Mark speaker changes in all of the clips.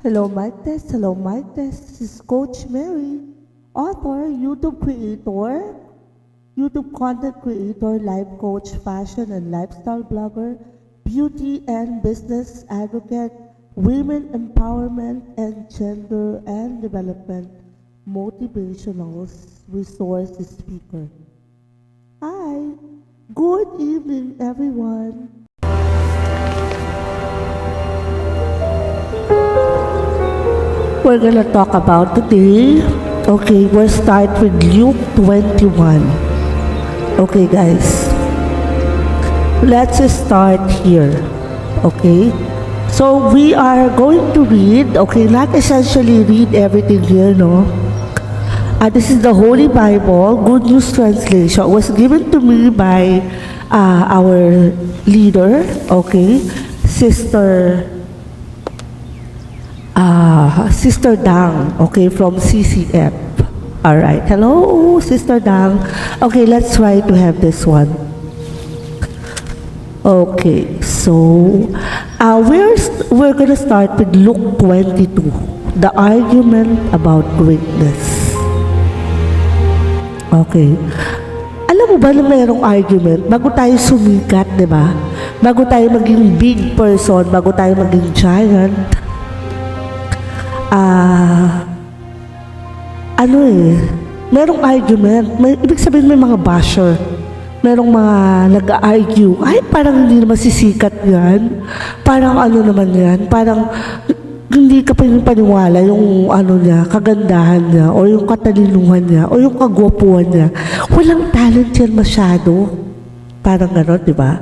Speaker 1: Hello, mic test. Hello, mic test. This is Coach Mary, author, YouTube creator, YouTube content creator, life coach, fashion and lifestyle blogger, beauty and business advocate, women empowerment and gender and development, motivational resource speaker. Hi, good evening, everyone. We're gonna talk about today. Okay, we'll start with Luke 21. Okay, guys. Let's start here. Okay? So, we are going to read, okay, not essentially read everything here, no? This is the Holy Bible, Good News Translation. It was given to me by our leader, okay, Sister Dang, okay, from CCF. All right. Hello, Sister Dang. Okay, let's try to have this one. Okay, so we're gonna start with Luke 22, the argument about greatness. Okay. Alam mo ba na mayroong argument bago tayo sumikat, di ba? Bago tayo maging big person, bago tayo maging giant, merong argument. Ibig sabihin may mga basher. Merong mga nag-argue. Ay, parang hindi naman sisikat yan. Parang ano naman yan. Parang hindi ka paniwala yung ano niya, kagandahan niya, o yung katalinuhan niya, o yung kagwapuhan niya. Walang talent yan masyado. Parang gano'n, di ba?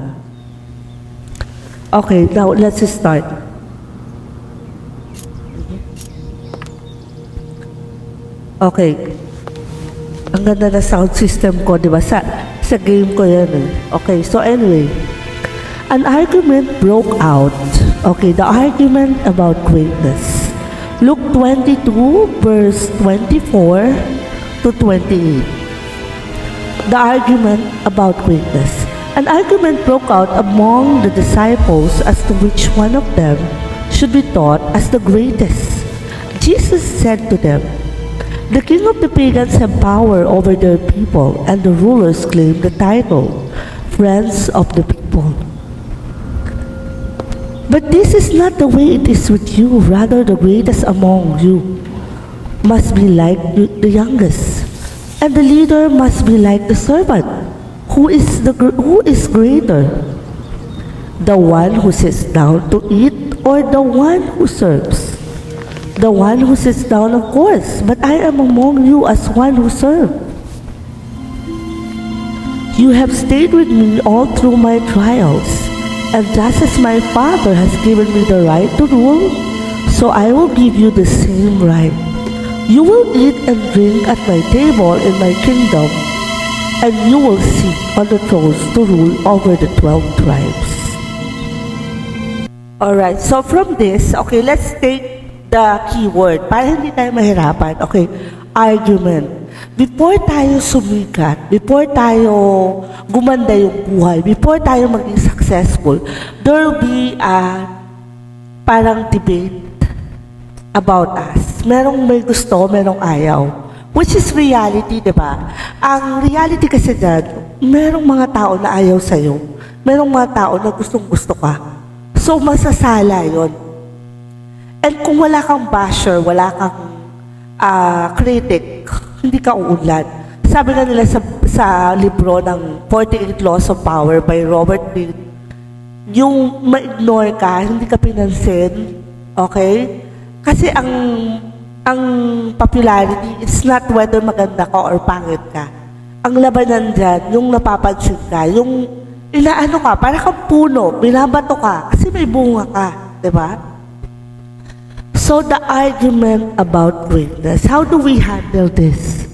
Speaker 1: Okay, now let's start. Okay. Ang ganda na sound system ko, di ba? Sa game ko yan eh. Okay, so anyway. An argument broke out. Okay, the argument about greatness. Luke 22, verse 24 to 28. The argument about greatness. An argument broke out among the disciples as to which one of them should be taught as the greatest. Jesus said to them, "The king of the pagans have power over their people, and the rulers claim the title, friends of the people. But this is not the way it is with you. Rather, the greatest among you must be like the youngest, and the leader must be like the servant. Who is greater? The one who sits down to eat, or the one who serves? The one who sits down, of course, but I am among you as one who serves. You have stayed with me all through my trials, and just as my Father has given me the right to rule, so I will give you the same right. You will eat and drink at my table in my kingdom, and you will sit on the thrones to rule over the 12 tribes." Alright, so from this, okay, let's take the keyword para hindi tayo mahirapan. Okay, argument. Before tayo sumikat, before tayo gumanda yung buhay, before tayo maging successful, there will be a parang debate about us. Merong may gusto, merong ayaw. Which is reality, di ba? Ang reality kasi dyan, merong mga tao na ayaw sa'yo. Merong mga tao na gustong-gusto ka. So, masasala yon. And kung wala kang basher, wala kang critic, hindi ka uunlad. Sabi nga nila sa libro ng 48 Laws of Power by Robert Reed, yung ma-ignore ka, hindi ka pinansin, okay? Kasi ang popularity, it's not whether maganda ka or pangit ka. Ang labanan dyan, yung napapansin ka, yung inaano ka, para kang puno, binabato ka, kasi may bunga ka, di ba? So the argument about greatness, how do we handle this?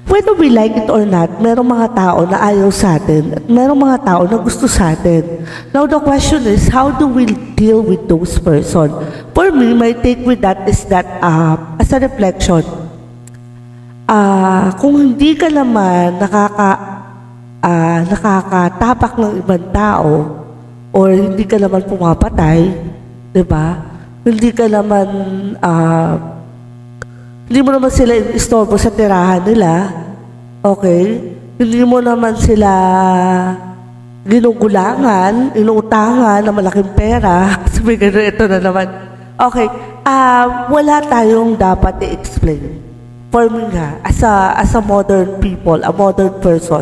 Speaker 1: Whether we like it or not, merong mga tao na ayaw sa atin at merong mga tao na gusto sa atin. Now the question is, how do we deal with those person? For me, my take with that is that as a reflection, kung hindi ka naman nakakatapak ng ibang tao or hindi ka naman pumapatay, di ba? Hindi ka naman, hindi mo naman sila istorbo sa tirahan nila. Okay? Hindi mo naman sila ginugulangan, inuutangan na malaking pera. Sabi gano'n, ito na naman. Okay. Wala tayong dapat i-explain. For me nga, as a modern people, a modern person.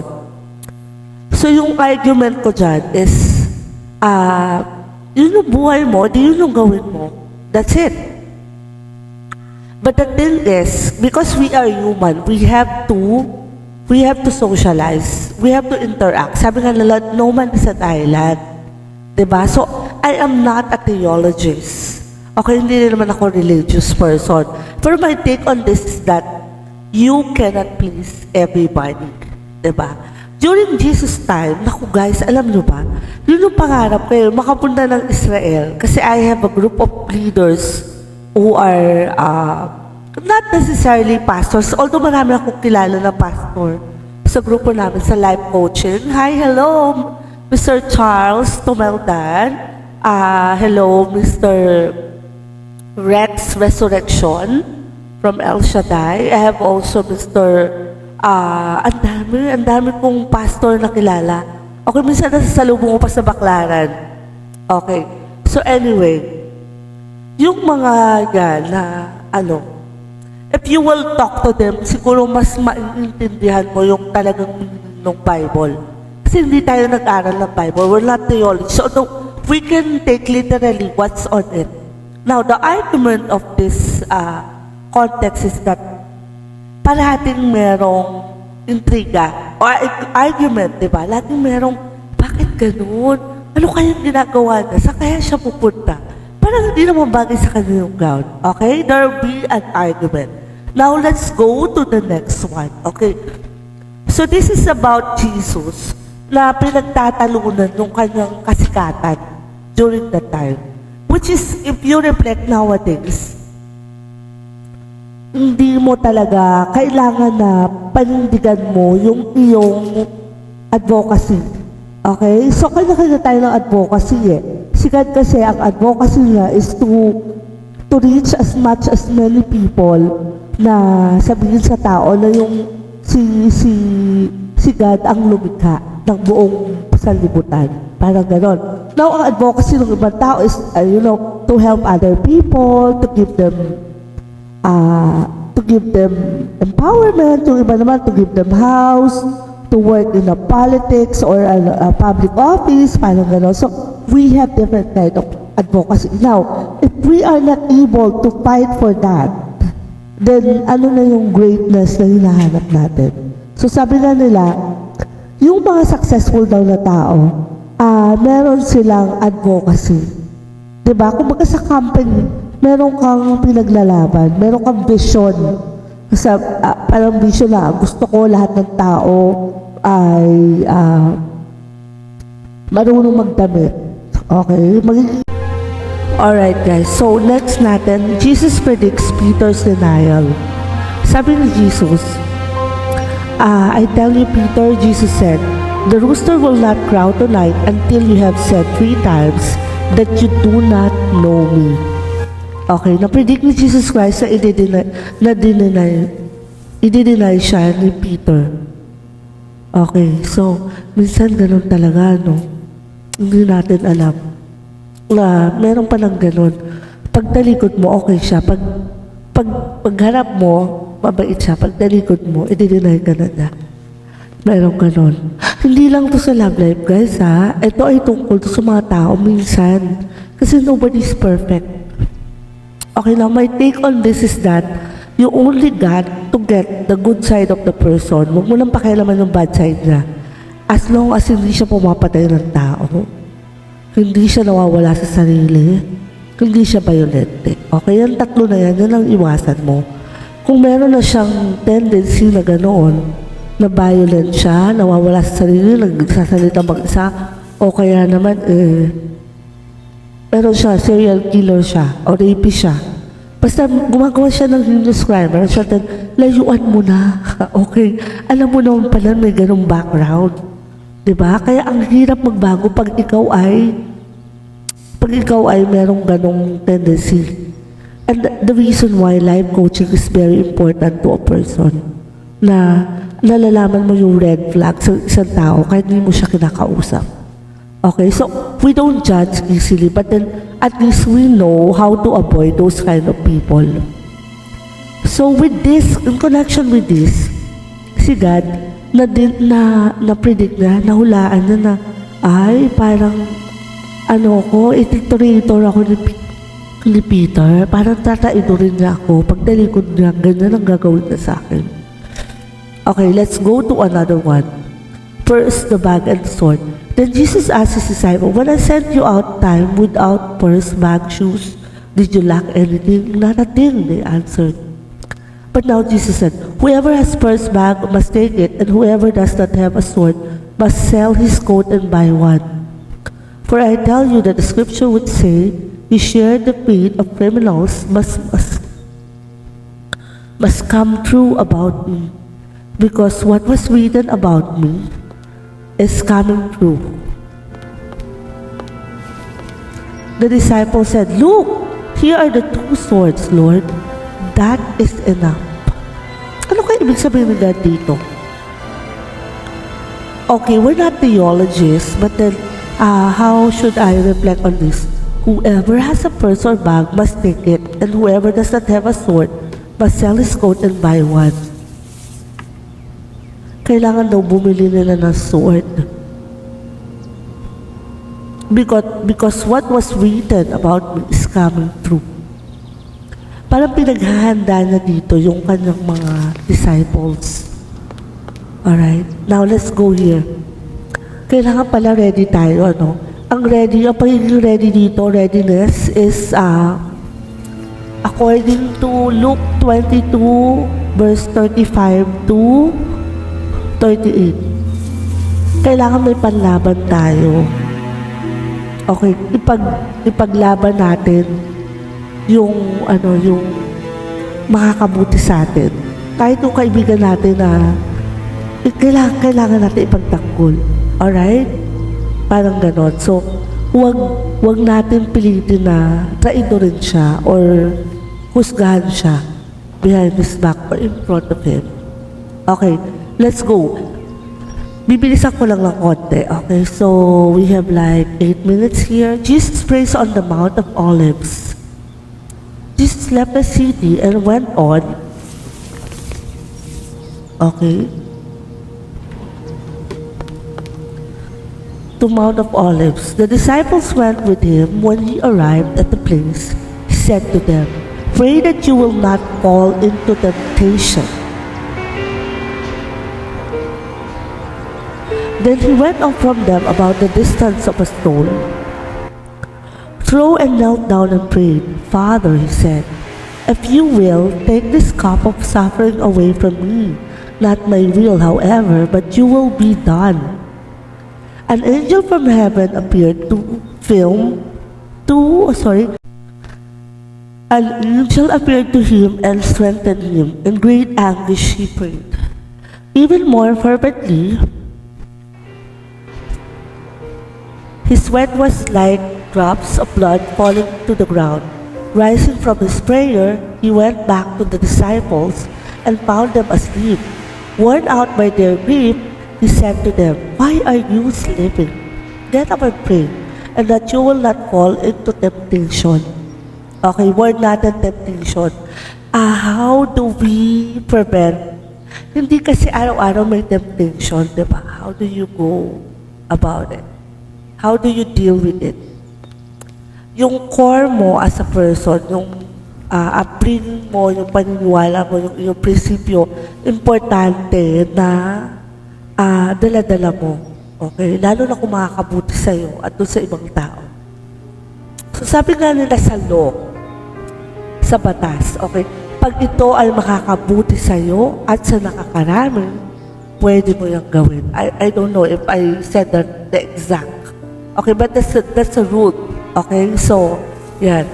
Speaker 1: So yung argument ko dyan is, yun yung buhay mo, di yun yung gawin mo. That's it. But the thing is, because we are human, we have to socialize. We have to interact. Sabi nga nila, no man is an island. Diba? So, I am not a theologist. Okay, hindi rin naman ako religious person. Pero my take on this is that you cannot please everybody. Diba? During Jesus' time, naku guys, alam nyo ba, yun yung pangarap ko, makapunta ng Israel. Kasi I have a group of leaders who are not necessarily pastors, although marami akong kilala na pastor sa grupo namin sa life coaching. Hi, hello, Mr. Charles Tumeldan. Hello, Mr. Rex Resurrection from El Shaddai. I have also Mr. Ang dami kong pastor na kilala. Okay, minsan nasasalubong ko pa sa Baklaran. Okay. So anyway, yung mga yan na if you will talk to them, siguro mas maintindihan mo yung talagang meaning ng Bible. Kasi hindi tayo nag-aral ng Bible. We're not theologists. So we can take literally what's on it. Now, the argument of this context is that parating merong intriga o argument, di ba? Laging merong, bakit ganun? Ano kayang ginagawa niya? Saan kaya siya pupunta? Parang hindi naman bagay sa kanya yung ground. Okay? There will be an argument. Now, let's go to the next one. Okay? So, this is about Jesus na pinagtatalunan ng kanyang kasikatan during that time. Which is, if you reflect nowadays, hindi mo talaga kailangan na panindigan mo yung iyong advocacy. Okay? So, kanya-kanya tayo ng advocacy eh. Sikat kasi ang advocacy niya is to reach as much as many people na sabihin sa tao na yung si God ang lumikha ng buong sanlibutan. Parang ganon. Now, ang advocacy ng ibang tao is, to help other people, to give them empowerment, yung iba naman to give them house, to work in a politics or a public office, parang gano'n. So, we have different kind of advocacy. Now, if we are not able to fight for that, then ano na yung greatness na hinahanap natin? So, sabi na nila, yung mga successful daw na tao, meron silang advocacy. Diba? Kung baga sa company, meron kang pinaglalaban, meron kang vision. Sa, parang vision na gusto ko lahat ng tao ay marunong magdamit. Okay? Alright guys, so next natin, Jesus predicts Peter's denial. Sabi ni Jesus, I tell you Peter, Jesus said, the rooster will not crow tonight until you have said 3 times that you do not know me. Okay, na-predict ni Jesus Christ na i-deny siya ni Peter. Okay, so, minsan ganun talaga, no? Hindi natin alam na meron pa ng ganun. Pag talikod mo, okay siya. Pagharap mo, mabait siya. Pag talikod mo, i-deny ka na niya. Meron ganun. Hindi lang to sa love life, guys, ha? Ito ay tungkol to sa mga tao minsan. Kasi nobody's perfect. Okay, now my take on this is that you only got to get the good side of the person. Huwag mo nang pakialaman yung bad side niya. As long as hindi siya pumapatay ng tao, hindi siya nawawala sa sarili, hindi siya violente. Okay, yung tatlo na yan ang iwasan mo. Kung meron na siyang tendency na ganoon, na violent siya, nawawala sa sarili, nagsasalita mag-isa, o kaya naman, meron siya, serial killer siya, o rapist siya. Basta gumagawa siya ng heinous crime, meron siya, layuan mo na. Okay, alam mo naman pala may ganong background. Diba? Kaya ang hirap magbago pag ikaw ay merong ganong tendency. And the reason why life coaching is very important to a person, na nalalaman mo yung red flag sa isang tao kahit hindi mo siya kinakausap. Okay, so we don't judge easily, but then at least we know how to avoid those kind of people. So with this, in connection with this, si God, na-predict na, nahulaan na ay parang ititurator ako ni Peter, parang tataido rin niya ako, pagdalikod niya, ganyan ang gagawin niya sa akin. Okay, let's go to another one. First, the bag and sword. Then Jesus asked his disciples, when I sent you out time without purse, bag, shoes, did you lack anything? Not a thing, they answered. But now Jesus said, whoever has purse, bag must take it, and whoever does not have a sword must sell his coat and buy one. For I tell you that the scripture would say, you share the fate of criminals must come true about me, because what was written about me is coming true. The disciples said, look, here are the 2 swords, Lord. That is enough. Ano kaya ibig sabihin nila dito? Okay, we're not theologists, but then how should I reflect on this? Whoever has a purse or bag must take it, and whoever does not have a sword must sell his coat and buy one. Kailangan daw bumili nila ng sword. Because what was written about me is coming true. Parang pinaghahanda na dito yung kanyang mga disciples. Alright, now let's go here. Kailangan pala ready tayo, Ang pagiging ready dito, readiness is according to Luke 22 verse 35 to 38. Kailangan may panlaban tayo. Okay, ipaglaban natin yung makakabuti sa atin. Kahit yung kaibigan natin na kailangan natin ipagtanggol. Alright? Parang ganon. So, wag natin pilitin na traidorin siya or husgahan siya behind his back or in front of him. Okay, let's go. Bibilisan ko lang ng konti. Okay, so we have like 8 minutes here. Jesus prays on the Mount of Olives. Jesus left the city and went on. Okay. To Mount of Olives. The disciples went with him. When he arrived at the place, he said to them, pray that you will not fall into temptation. Then he went on from them about the distance of a stone. Throw and knelt down and prayed. Father, he said, if you will, take this cup of suffering away from me. Not my will, however, but you will be done. An angel from heaven appeared An angel appeared to him and strengthened him. In great anguish he prayed. Even more fervently, his sweat was like drops of blood falling to the ground. Rising from his prayer, he went back to the disciples and found them asleep. Worn out by their grief, he said to them, why are you sleeping? Get up and pray, and that you will not fall into temptation. Okay, word natin temptation. How do we prevent? Hindi kasi araw-araw may temptation, di ba? How do you go about it? How do you deal with it? Yung core mo as a person, yung upbringing mo, yung paniniwala mo, yung prinsipyo, importante na dala-dala mo. Okay? Lalo na kung makakabuti sa'yo at doon sa ibang tao. So sabi nga nila sa law, sa batas, okay? Pag ito ay makakabuti sa'yo at sa nakakarami, pwede mo yung gawin. I don't know if I said that the exact. Okay, but that's a rule. Okay? So, yan.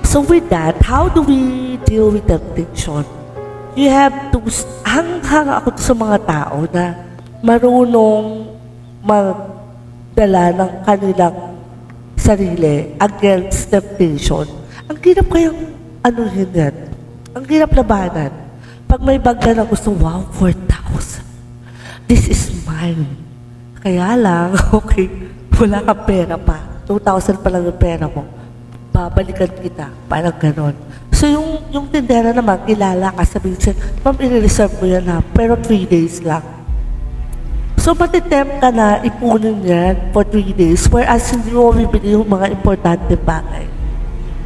Speaker 1: So with that, how do we deal with temptation? You have to, hang ako sa mga tao na marunong magdala ng kanilang sarili against temptation. Ang hirap kayang anuhin yan. Ang hirap labanan. Pag may bag ka na gusto, wow, 4,000. This is mine. Kaya lang, okay, wala kang pera pa. 2,000 pa lang yung pera mo. Babalikan kita. Parang ganon. So yung tindera naman, kilala ka, sabihin siya, ma'am, i-reserve mo yan ha, pero 3 days lang. So matitempt ka na ipunin yan for 3 days, whereas hindi mo bibili yung mga importante bagay.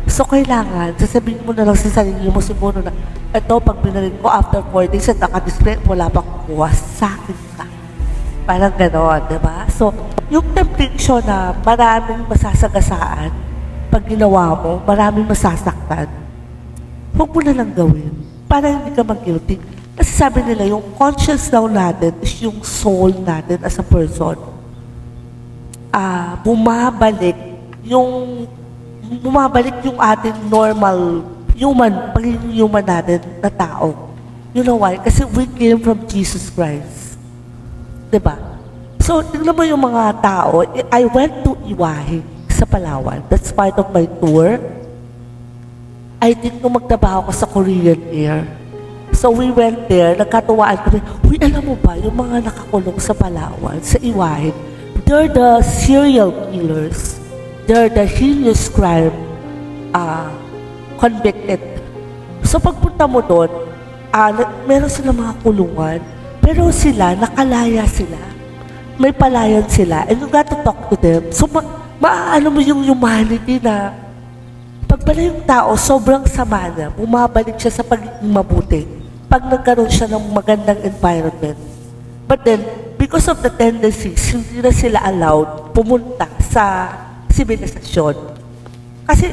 Speaker 1: So kailangan, sasabihin mo na lang sa sarili mo siguro na, eto, pag binalin ko after 4 days at nakadisplay, wala pa kukuha, sa akin ka. Parang gano'n, di ba? So, yung temptation na maraming masasagasaan, pag ginawa mo, maraming masasaktan, huwag mo na lang gawin para hindi ka mag-guilty. Kasi sabi nila, yung conscience daw natin is yung soul natin as a person. Bumabalik yung ating normal pagiging human natin na tao. You know why? Kasi we came from Jesus Christ. Diba? So, tingnan mo yung mga tao. I went to Iwahe sa Palawan. That's part of my tour. I think nung magtrabaho ko sa Korean Air. So, we went there. Nagkatuwaan kami. Uy, alam mo ba, yung mga nakakulong sa Palawan, sa Iwahe, they're the serial killers. They're the heinous crime convicted. So pagpunta mo doon, meron silang mga kulungan, pero sila, nakalaya sila. May palayan sila, and you got to talk to them. So maaano mo yung humanity na pag pala yung tao, sobrang sama na, bumabalik siya sa pagiging mabuti. Pag nagkaroon siya ng magandang environment. But then, because of the tendencies, hindi na sila allowed pumunta sa sibilisasyon. Kasi,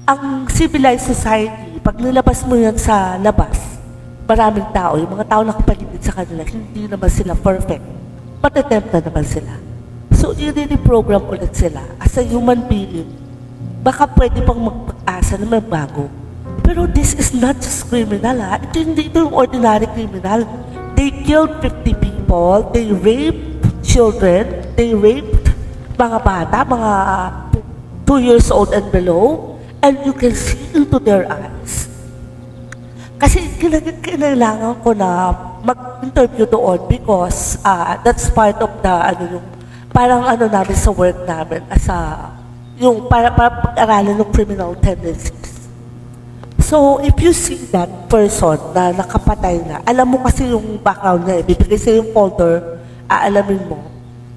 Speaker 1: ang civilized society, pag nilabas mo yan sa labas, maraming tao, yung mga tao nakapaligid sa kanila, hindi naman sila perfect. Patatempt na naman sila. So, i-program ulit sila as a human being. Baka pwede pang magpag-asa na may bago. Pero this is not just criminal, ha? Ito yung ordinary criminal. They killed 50 people, they raped children, they raped mga bata, mga 2 years old and below, and you can see into their eyes. Kasi kailangan ko na mag-interview doon because that's part of the, parang namin sa work namin, as yung para pag-aralan ng criminal tendencies. So, if you see that person na nakapatay na, alam mo kasi yung background niya, ibibigay sa yung folder, aalamin mo,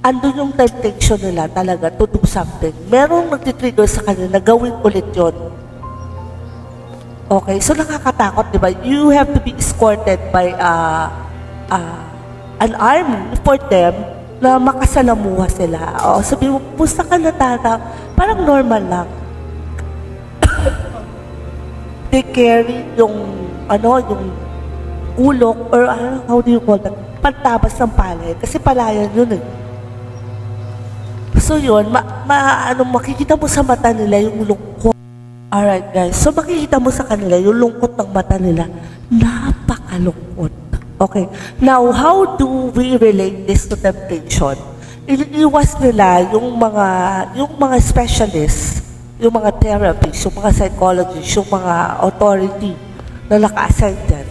Speaker 1: andun yung temptation nila talaga to do something. Merong nagtitrigger sa kanila na gawin ulit yun. Okay, so nakakatakot, di ba? You have to be escorted by an army for them na makasalamuha sila. O, sabi mo, pusta ka na tata, parang normal lang. They carry yung ulok or how do you call that? Pantabas ng palay. Kasi palayan yun eh. So yun, makikita mo sa mata nila yung lungkot. Alright guys, so makikita mo sa kanila yung lungkot ng mata nila. Napakalungkot. Okay, now how do we relate this to temptation? Iniiwas nila yung mga specialists, yung mga therapists, yung mga psychologists, yung mga authority na naka-assign dyan.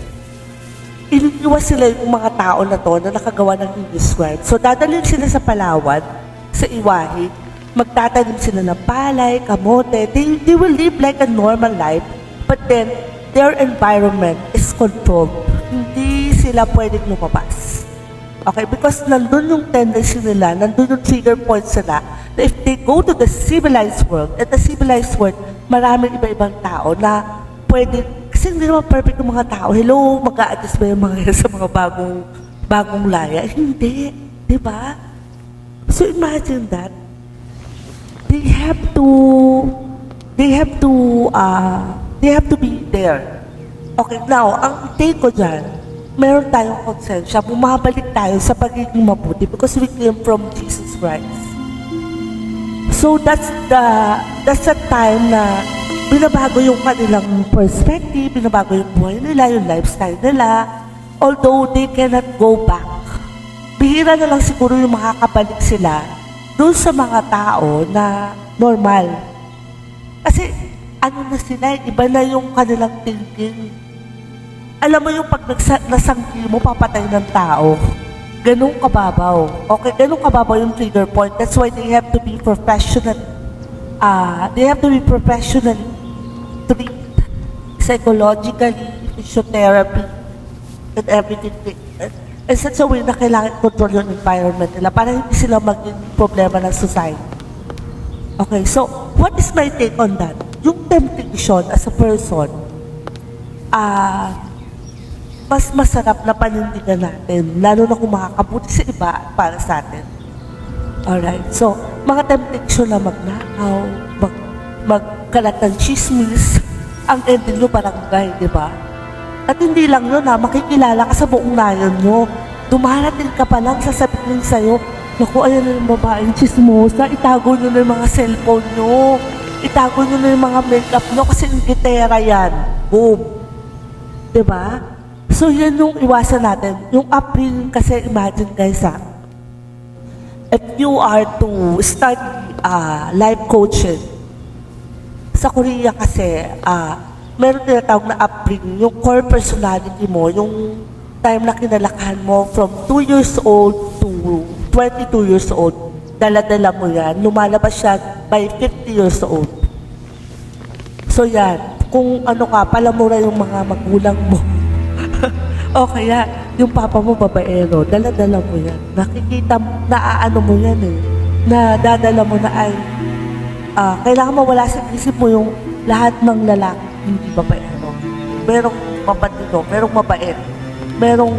Speaker 1: Iniiwas sila yung mga tao na to na nakagawa ng heinous crime. So dadalhin sila sa Palawan, sa Iwahe, magtatanim sila ng palay, kamote. They will live like a normal life, but then their environment is controlled. Hindi sila pwedeng lumabas. Okay, because nandun yung tendency nila, nandun yung trigger points nila, na if they go to the civilized world, at the civilized world, maraming iba-ibang tao na pwede, kasi hindi naman perfect yung mga tao. Hello, mag-a-adjust ba yung mga sa mga bagong laya? Hindi, di ba? So imagine that. They have to be there. Okay, now, ang take ko dyan, meron tayong konsensya, bumabalik tayo sa pagiging mabuti because we came from Jesus Christ. So that's the time na binabago yung kanilang perspective, binabago yung buhay nila, yung lifestyle nila, although they cannot go back. Bihira na lang siguro yung makakabalik sila doon sa mga tao na normal. Kasi ano na sila, iba na yung kanilang thinking. Alam mo yung pag nasangki mo, papatay ng tao. Ganun kababaw. Okay, ganun kababaw yung trigger point. That's why they have to be professional. They have to be professional treat psychologically, physiotherapy, and everything. And such a way na kailangan control yung environment nila para hindi sila maging problema ng society. Okay, so what is my take on that? Yung temptation as a person, mas masarap na panindigan natin, lalo na kung makakabuti sa iba para sa atin. Alright, so mga temptation na magnakaw, magkalat ng chismis, ang ending nyo barangay, di ba? At hindi lang yun makikilala ka sa buong nayon nyo. Dumarating ka pa lang, sasabihin sa'yo, naku, ayan na yung babaeng chismosa, itago nyo na yung mga cellphone nyo, itago nyo na yung mga makeup nyo, kasi yung gitera yan. Boom. Diba? So yan yung iwasan natin. Yung upbringing kasi, imagine guys if you are to start life coaching, sa Korea kasi, meron tinatawag na upbringing, yung core personality mo, yung time na kinalakahan mo from 2 years old to 22 years old, dala-dala mo yan, lumalabas siya by 50 years old. So yan, kung ano ka, palamura yung mga magulang mo. O kaya, yung papa mo babaero, dala-dala mo yan. Nakikita, naaano mo yan na dadala mo na ay, kailangan mawala sa isip mo yung lahat ng lalaki, hindi babaero. Merong mapatino, merong mabait, merong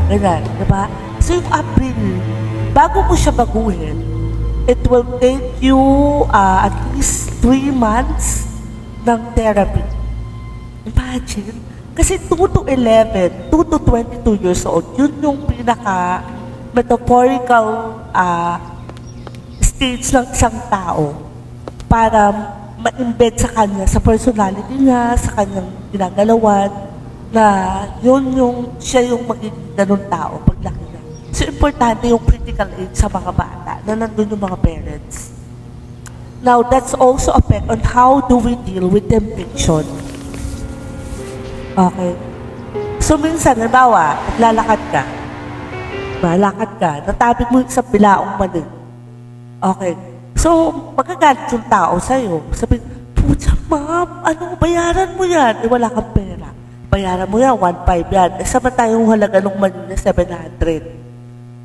Speaker 1: ganyan, diba? So yung upbringing, bago mo siya baguhin, it will take you at least 3 months ng therapy. Imagine, kasi 2 to 11, 2 to 22 years old, yun yung pinaka metaphorical stage ng isang tao para ma-embed sa kanya, sa personality niya, sa kanyang ginagalawan, na siya yung magiging ganun tao paglaki niya. So, importante yung critical age sa mga bata na nandun yung mga parents. Now, that's also affect on how do we deal with temptation. Okay. So, minsan, nabawa, lalakad ka, natabig mo sa bilaong mali. Okay. So, magagalit yung tao sa'yo. Sabi, pucha, ma'am, bayaran mo yan? Wala kang pera. Bayaran mo yan, 1.5 yan. Sama tayong halaga ng mali na 700.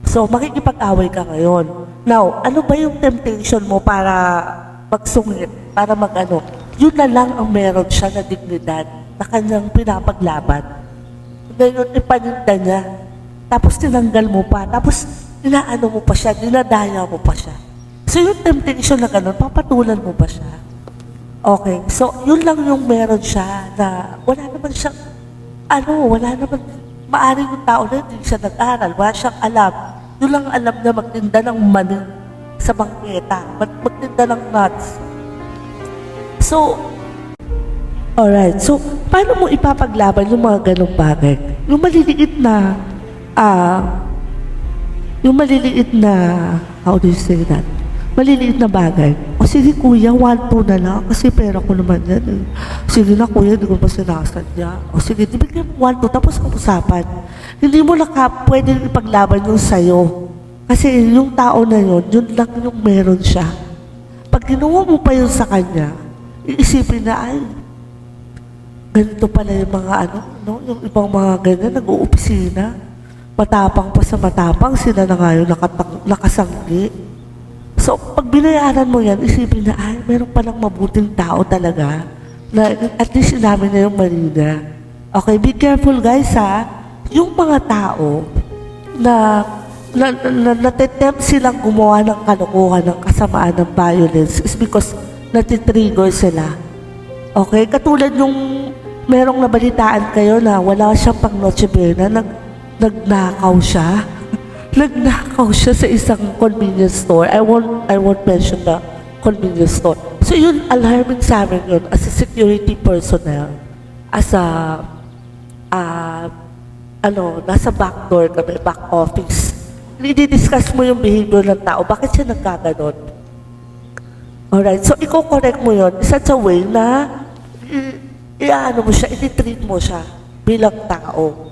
Speaker 1: So, makikipag-away ka ngayon. Now, ano ba yung temptation mo para magsungit, para Yun na lang ang meron siya na dignidad na kanyang pinapaglaban. Ngayon, ipaninda niya. Tapos tinanggal mo pa. Tapos, inaano mo pa siya, dinadaya mo pa siya. So, yung temptation na gano'n, papatulan mo ba siya? Okay. So, yun lang yung meron siya na wala naman siyang, maaari yung tao na hindi siya nag-aral, wala siyang alam. Yun lang alam na magtinda ng mani sa bangketa, magtinda ng nuts. So, alright. So, paano mo ipapaglaban yung mga ganong bagay? Yung maliliit na, how do you say that? Maliliit na bagay. O sige kuya, 1-2 na lang kasi pera ko naman yan. Sige na kuya, hindi ko pa sinasadya. O sige, bigyan mo 1-2 tapos ang usapan. Hindi mo pwede ipaglaban yung sayo. Kasi yung tao na yun lang yung meron siya. Pag ginawa mo pa yun sa kanya, iisipin na ay, ganito pala yung mga yung ibang mga ganyan, nag-uopisina. Matapang pa sa matapang, sila na nga yung nakasanggi. So, pag binayaran mo yan, isipin na, ay, meron palang mabuting tao talaga na at least sinabi na yung mali na. Okay, be careful guys yung mga tao na natitempt silang gumawa ng kalokohan, ng kasamaan, ng violence is because natitrigger sila. Okay, katulad yung merong nabalitaan kayo na wala siyang pang Noche Buena, nagnakaw siya. Nagnakaw siya sa isang convenience store. I won't mention the convenience store. So yun, alarming sa amin yun as a security personnel. As nasa back door kami, back office. Hindi-discuss mo yung behavior ng tao. Bakit siya nagkaganon? Alright, so i-correct mo yun. Such a way na i-ano mo siya, i-treat mo siya bilang tao.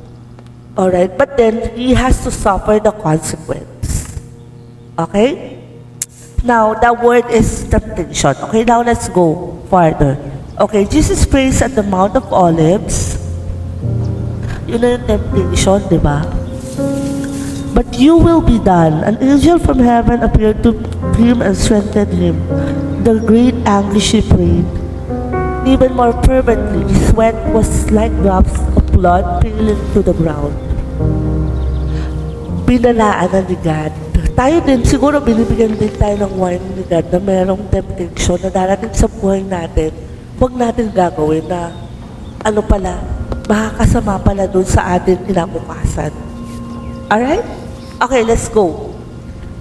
Speaker 1: Alright, but then he has to suffer the consequence. Okay? Now, the word is temptation. Okay, now let's go further. Okay, Jesus prays at the Mount of Olives. Yun na yung temptation, di ba? But you will be done. An angel from heaven appeared to him and strengthened him. The great anguish he prayed. Even more fervently, sweat was like drops of blood falling to the ground. Binalaan na ni God. Tayo din, siguro binibigyan din tayo ng warning ni God na merong temptation na darating sa buhay natin. Huwag natin gagawin na ano pala, makakasama pala dun sa ating kinabukasan. Alright? Okay, let's go.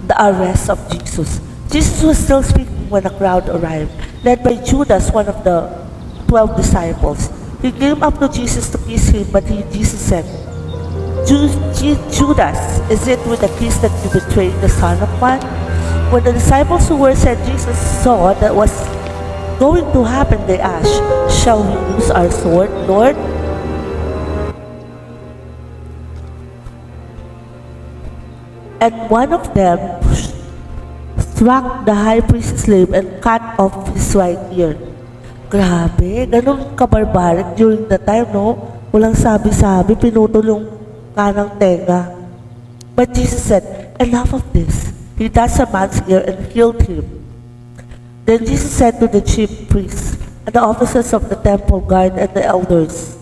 Speaker 1: The arrest of Jesus. Jesus was still speaking when a crowd arrived, led by Judas, one of the 12 disciples. He came up to Jesus to kiss him, but Jesus said, Judas, is it with a kiss that you betrayed the Son of Man? When the disciples who were sent Jesus saw that was going to happen, they asked, shall we use our sword, Lord? And one of them struck the high priest's slave and cut off his right ear. Grabe, ganun kabarbaric during the time, no? Walang sabi-sabi, pinutol yung kanang tenga. But Jesus said, enough of this. He touched a man's ear and healed him. Then Jesus said to the chief priests and the officers of the temple guard and the elders,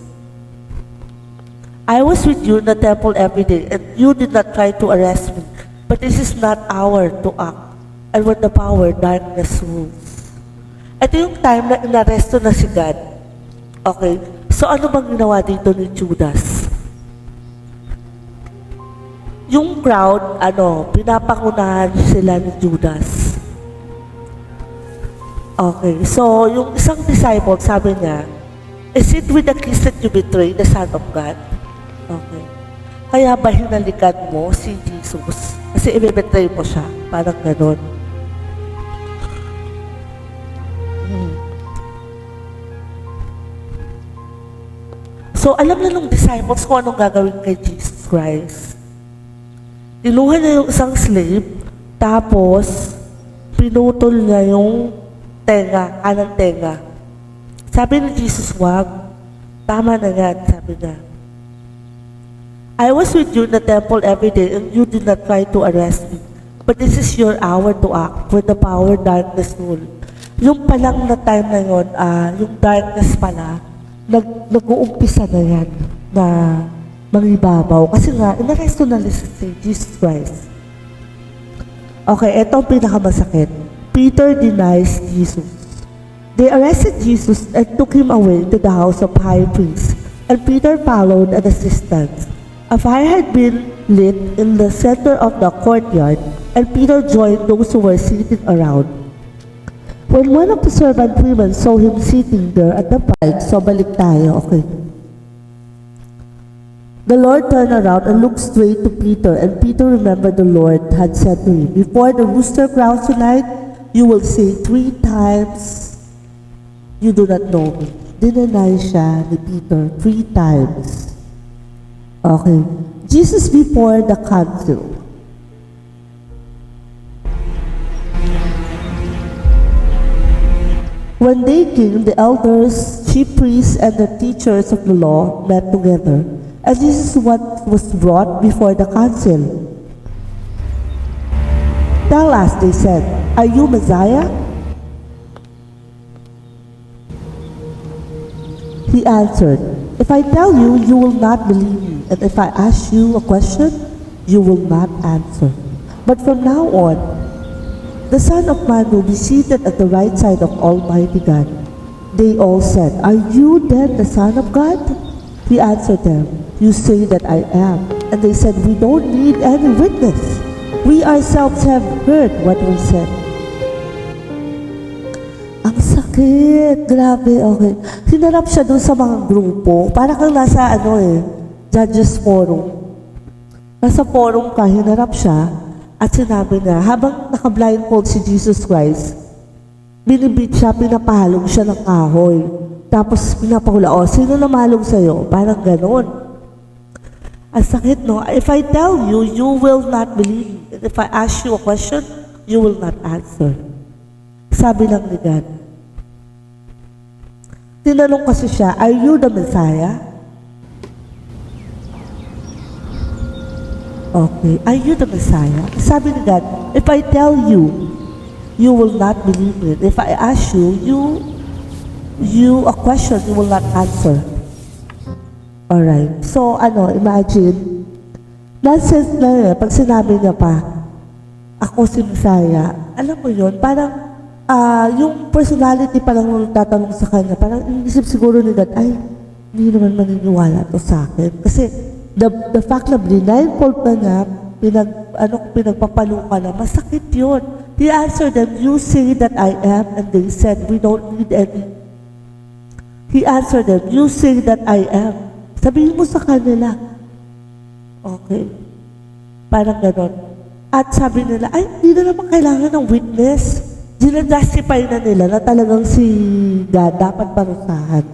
Speaker 1: I was with you in the temple every day, and you did not try to arrest me. But this is not hour to act, and when the power darkness rules. Ito yung time na inaresto na si God. Okay? So ano bang ginawa dito ni Judas? Yung crowd, pinapangunahan sila ni Judas. Okay, so yung isang disciple, sabi niya, is it with the kiss that you betray the Son of God? Okay. Kaya ba hinalikan mo si Jesus? Kasi i-betray mo siya. Parang ganon. So, alam na nung disciples kung anong gagawin kay Jesus Christ. Tinuha niya yung isang slave, tapos pinutol niya yung tenga, kanang tenga. Sabi ni Jesus, wag. Tama na yan, sabi niya. I was with you in the temple every day and you did not try to arrest me. But this is your hour to act when the power darkness rule. Yung palang na time na yun, yung darkness pala, nag-uumpisa na yan na mangibabaw. Kasi nga, inaresto na si Jesus Christ. Okay, eto ang pinakamasakit. Peter denies Jesus. They arrested Jesus and took him away to the house of high priest. And Peter followed an assistant. A fire had been lit in the center of the courtyard, and Peter joined those who were sitting around. When one of the servant women saw him sitting there at the fire, so balik tayo, okay. The Lord turned around and looked straight to Peter, and Peter remembered the Lord had said to him, before the rooster crows tonight, you will say 3 times, you do not know me. Dinanay siya ni Peter 3 times. Okay. Jesus before the council. When they came, the elders, chief priests, and the teachers of the law met together. And this is what was brought before the council. Tell us, they said, are you Messiah? He answered, if I tell you, you will not believe me. And if I ask you a question, you will not answer. But from now on, the Son of Man will be seated at the right side of Almighty God. They all said, are you then the Son of God? He answered them, you say that I am. And they said, we don't need any witness. We ourselves have heard what we said. Ang sakit. Grabe, okay. Hinarap siya doon sa mga grupo. Para kang nasa, judges forum. Nasa forum ka, hinarap siya, at sinabi niya, habang naka-blindfold si Jesus Christ, binibit siya, pinapalong siya ng kahoy. Tapos pinapahula, sino namalong sa'yo? Parang ganon. Ang sakit, no? If I tell you, you will not believe me. And if I ask you a question, you will not answer. Sabi lang ni God. Tinanong kasi siya, are you the Messiah? Okay, are you the Messiah? Sabi ni God, if I tell you, you will not believe me. If I ask you a question, you will not answer. Alright. So, imagine, nonsense na pag sinabi niya pa, ako si Messiah, alam mo yun, parang, yung personality pa lang nung tatanong sa kanya, parang inisip siguro ni God, ay, hindi naman maniniwala to sa akin. Kasi, the fact na blindfold na niya, pinagpapaluka na, masakit yun. He answered them, you say that I am, and they said, we don't need any. He answered them, you say that I am. Sabihin mo sa kanila. Okay. Parang ganon. At sabi nila, ay, hindi na naman kailangan ng witness. Ginajustify na nila na talagang si God dapat parusahan.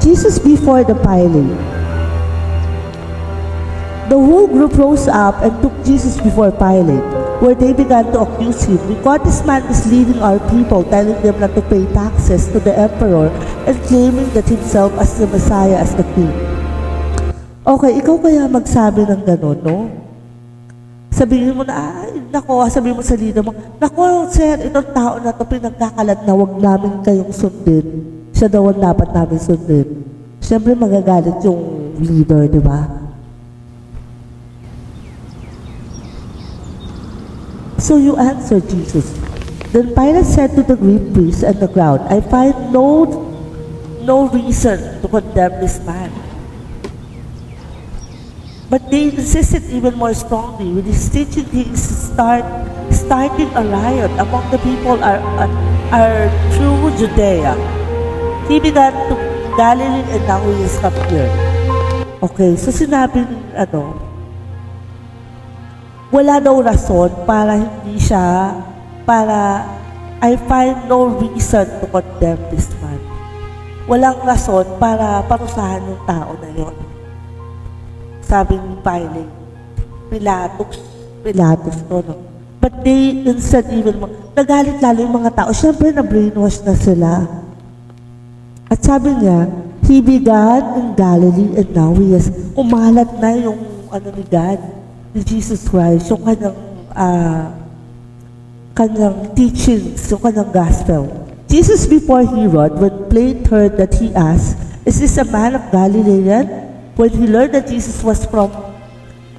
Speaker 1: Jesus before the Pilate. The whole group rose up and took Jesus before Pilate, where they began to accuse him. Because this man is leading our people, telling them not to pay taxes to the emperor and claiming that himself as the Messiah, as the king. Okay, ikaw kaya magsabi ng gano'n, no? Sabihin mo na, sabihin mo sa leader mo, nako, sir, itong tao na to pinagkakalat na wag namin kayong sundin. Siya daw ang dapat namin sundin. Siyempre magagalit yung leader, di ba? So you answer Jesus. Then Pilate said to the great priests and the crowd, I find no reason to condemn this man. But they insisted even more strongly. With his teaching, he is starting a riot among the people are through Judea. He began to Galilee and now he has come here. Okay, so sinabi wala daw rason para hindi siya, I find no reason to condemn this man. Walang rason para parusahan yung tao na yon. Sabi ni Pilate, Pilatus to, no? But they instead even, nagalit lalo yung mga tao. Siyempre na-brainwash na sila. At sabi niya, he began in Galilee and now he has, umalat na yung ni God, ni Jesus Christ, yung kanyang teachings, yung kanyang gospel. Jesus before Herod, when Pilate heard that he asked, is this a man of Galilean? When he learned that Jesus was from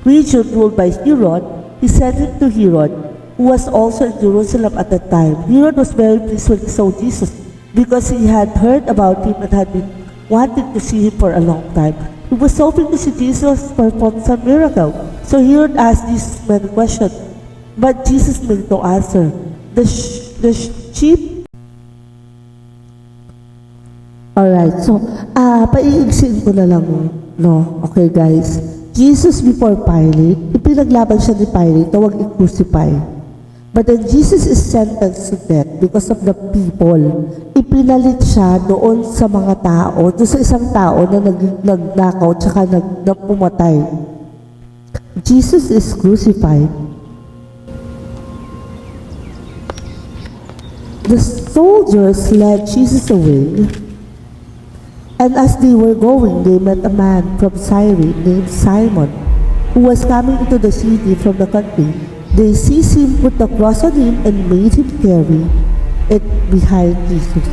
Speaker 1: region ruled by Herod, he sent him to Herod, who was also in Jerusalem at that time. Herod was very pleased when he saw Jesus, because he had heard about him and had been wanting to see him for a long time. He was hoping to see Jesus perform some miracle. So Herod asked Jesus many questions, but Jesus made no answer. The sheep. Alright, so paiigsin ko na lang, no? Okay guys, Jesus before Pilate, ipinaglaban siya ni Pilate na huwag i-crucify. But then Jesus is sentenced to death because of the people. Ipinalit siya doon sa mga tao, doon sa isang tao na nagnakaw tsaka pumatay. Jesus is crucified. The soldiers led Jesus away, and as they were going, they met a man from Cyrene named Simon, who was coming into the city from the country. They seized him, put the cross on him, and made him carry it behind Jesus.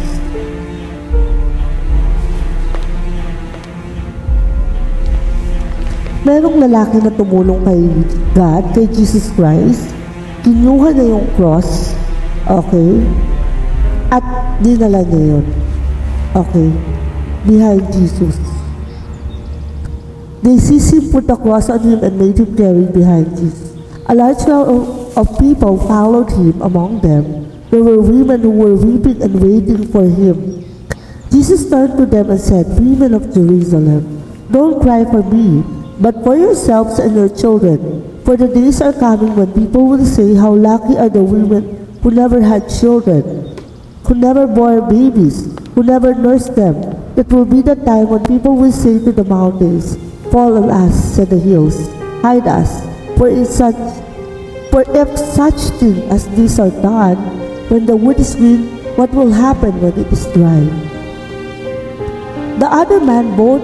Speaker 1: Merong lalaki na tumulong kay God, kay Jesus Christ. Kinuha na yung cross, okay? At dinala niya yun, okay? Behind Jesus. They seized him, put the cross on him, and made him carry behind Jesus. A large crowd of people followed him. Among them, there were women who were weeping and waiting for him. Jesus turned to them and said, Women of Jerusalem, don't cry for me, but for yourselves and your children. For the days are coming when people will say, how lucky are the women who never had children, who never bore babies, who never nursed them. It will be the time when people will say to the mountains, fall on us, and the hills, hide us. For if such things as these are done, when the wood is green, what will happen when it is dry? The other man, both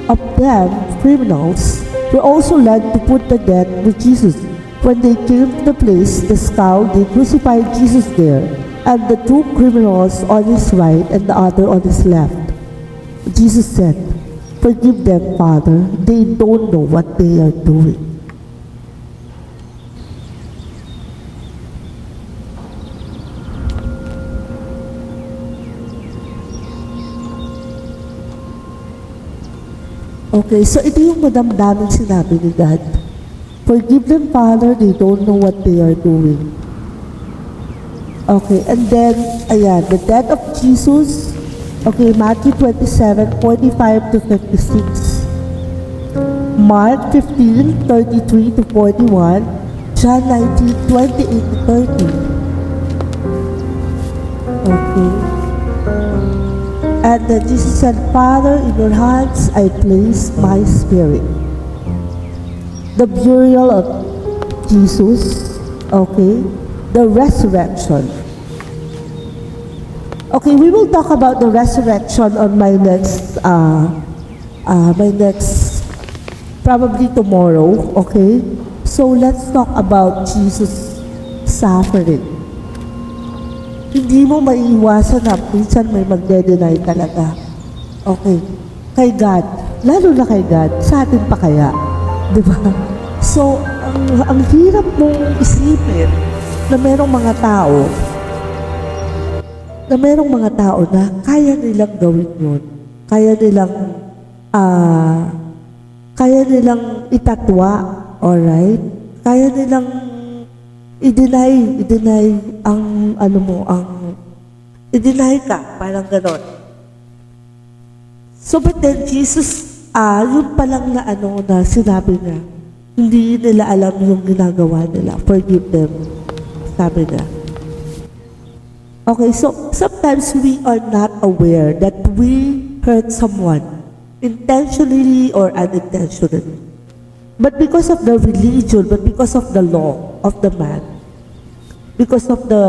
Speaker 1: of them criminals, were also led to put to death with Jesus. When they came to the place, the skull, they crucified Jesus there, and the two criminals on his right and the other on his left. Jesus said, forgive them, Father, they don't know what they are doing. Okay, so ito yung madamdaming sinabi ni God. Forgive them, Father, they don't know what they are doing. Okay, and then, ayan, the death of Jesus. Okay, Matthew 27:45 to 56. Mark 15:33 to 41. John 19:28 to 30. Okay. And then Jesus said, Father, in your hands I place my spirit. The burial of Jesus, okay, the resurrection. Okay, we will talk about the resurrection on my next, probably tomorrow, okay? So let's talk about Jesus suffering. Hindi mo maiiwasan na minsan may magde-deny talaga. Okay. Kay God. Lalo na kay God. Sa atin pa kaya. Diba? So, ang hirap mong isipin na merong mga tao na kaya nilang gawin yun. Kaya nilang itatwa. Alright? Kaya nilang i-deny ang i-deny ka, parang ganon. So, but then Jesus, yun palang na na sinabi niya, hindi nila alam yung ginagawa nila. Forgive them, sabi niya. Okay, so sometimes we are not aware that we hurt someone, intentionally or unintentionally. But because of the religion, but because of the law of the man, because of the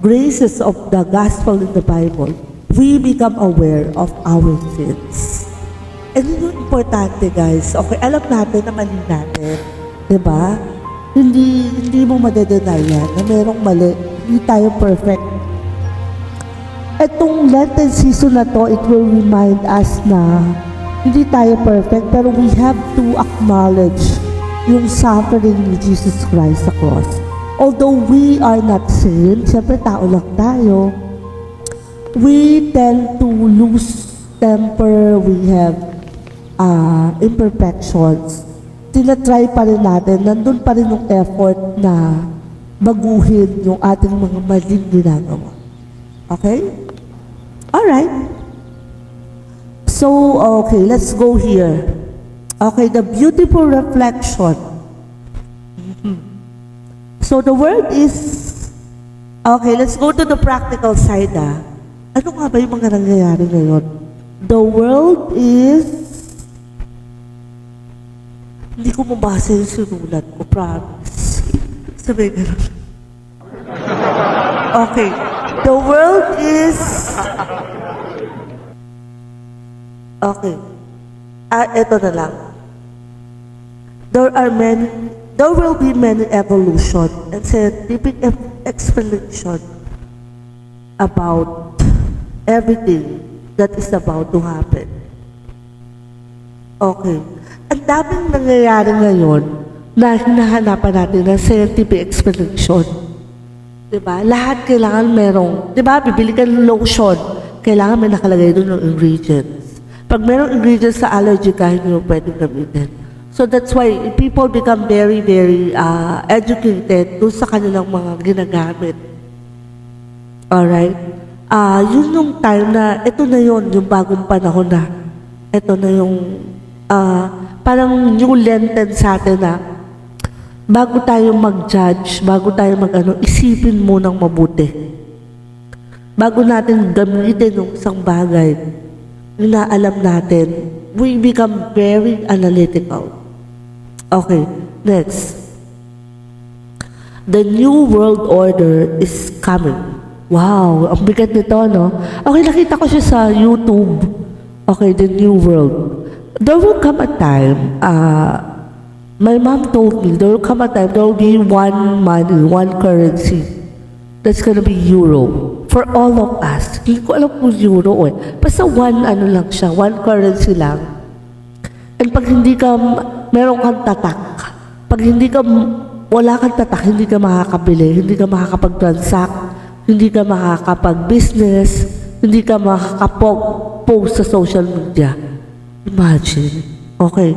Speaker 1: graces of the gospel in the Bible, we become aware of our sins. And yun yung importante, guys. Okay, alam natin na mali natin. Diba? Hindi mo madedenay yan na merong mali. Hindi tayo perfect. Etong Lenten season na to, it will remind us na hindi tayo perfect, pero we have to acknowledge yung suffering ni Jesus Christ sa cross. Although we are not saints, siyempre tao lang tayo, we tend to lose temper, we have imperfections. Tinatry pa rin natin, nandun pa rin yung effort na baguhin yung ating mga maling ginagawa. Okay? Alright. So, okay, let's go here. Okay, the beautiful reflection. So, the word is, okay, let's go to the practical side. Ano nga ba yung mga nangyayari ngayon? The world is, hindi ko mabasa yung sinulat ko, promise. Sabi ganun. Okay, the world is, okay. Ito na lang. There will be many evolution and scientific explanation about everything that is about to happen. Okay. Ang daming nangyayari ngayon na hinahanapan natin ng scientific explanation. Diba? Lahat kailangan merong, diba? Bibili ka ng lotion, kailangan may nakalagay doon ng ingredients. Pag merong ingredients sa allergy ka, hindi mo pwedeng gamitin. So that's why people become very, very educated doon sa kanilang mga ginagamit. Alright? Yun yung time na, ito na yun, yung bagong panahon na. Ito na yung, parang new Lenten sa atin na, bago tayo mag-judge, bago tayo isipin munang mabuti. Bago natin gamitin yung isang bagay, inaalam natin, we become very analytical. Okay, next. The new world order is coming. Wow, ang bigat nito, no? Okay, nakita ko siya sa YouTube. Okay, the new world. There will come a time, my mom told me, there will come a time, there will be one money, one currency. That's gonna be euro. For all of us. Hindi ko alam kung euro eh. Basta one lang siya, one currency lang. And pag hindi ka, meron kang tatak. Pag hindi ka, wala kang tatak, hindi ka makakabili, hindi ka makakapag-transact, hindi ka makakapag-business, hindi ka makakapag-post sa social media. Imagine. Okay.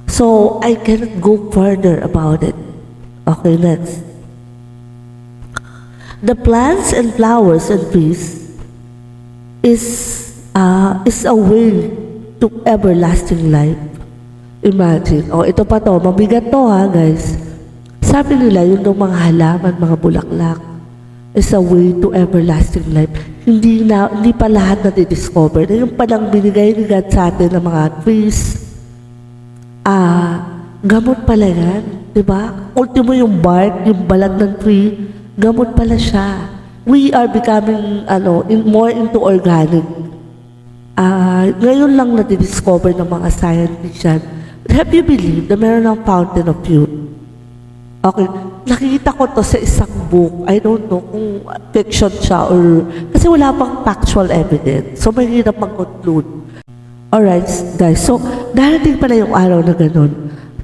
Speaker 1: So, I cannot go further about it. Okay, next. The plants and flowers and trees is a way to everlasting life. Imagine. Oh, ito pa to. Mabigat to ha, guys. Sabi nila, yun ng mga halaman, mga bulaklak, is a way to everlasting life. Hindi pa lahat na di-discover. Yung palang binigay ni God sa atin ng mga trees, gamot pala yan. Diba? Ultimo yung bark, yung balat ng tree, gamot pala siya. We are becoming more into organic. Ngayon lang na-discover ng mga scientists yan. Have you believed na meron ng fountain of youth? Okay, nakikita ko to sa isang book. I don't know kung fiction siya or... Kasi wala pang factual evidence. So, mahirap mag-conclude. Alright, guys. So, darating pala yung araw na ganun.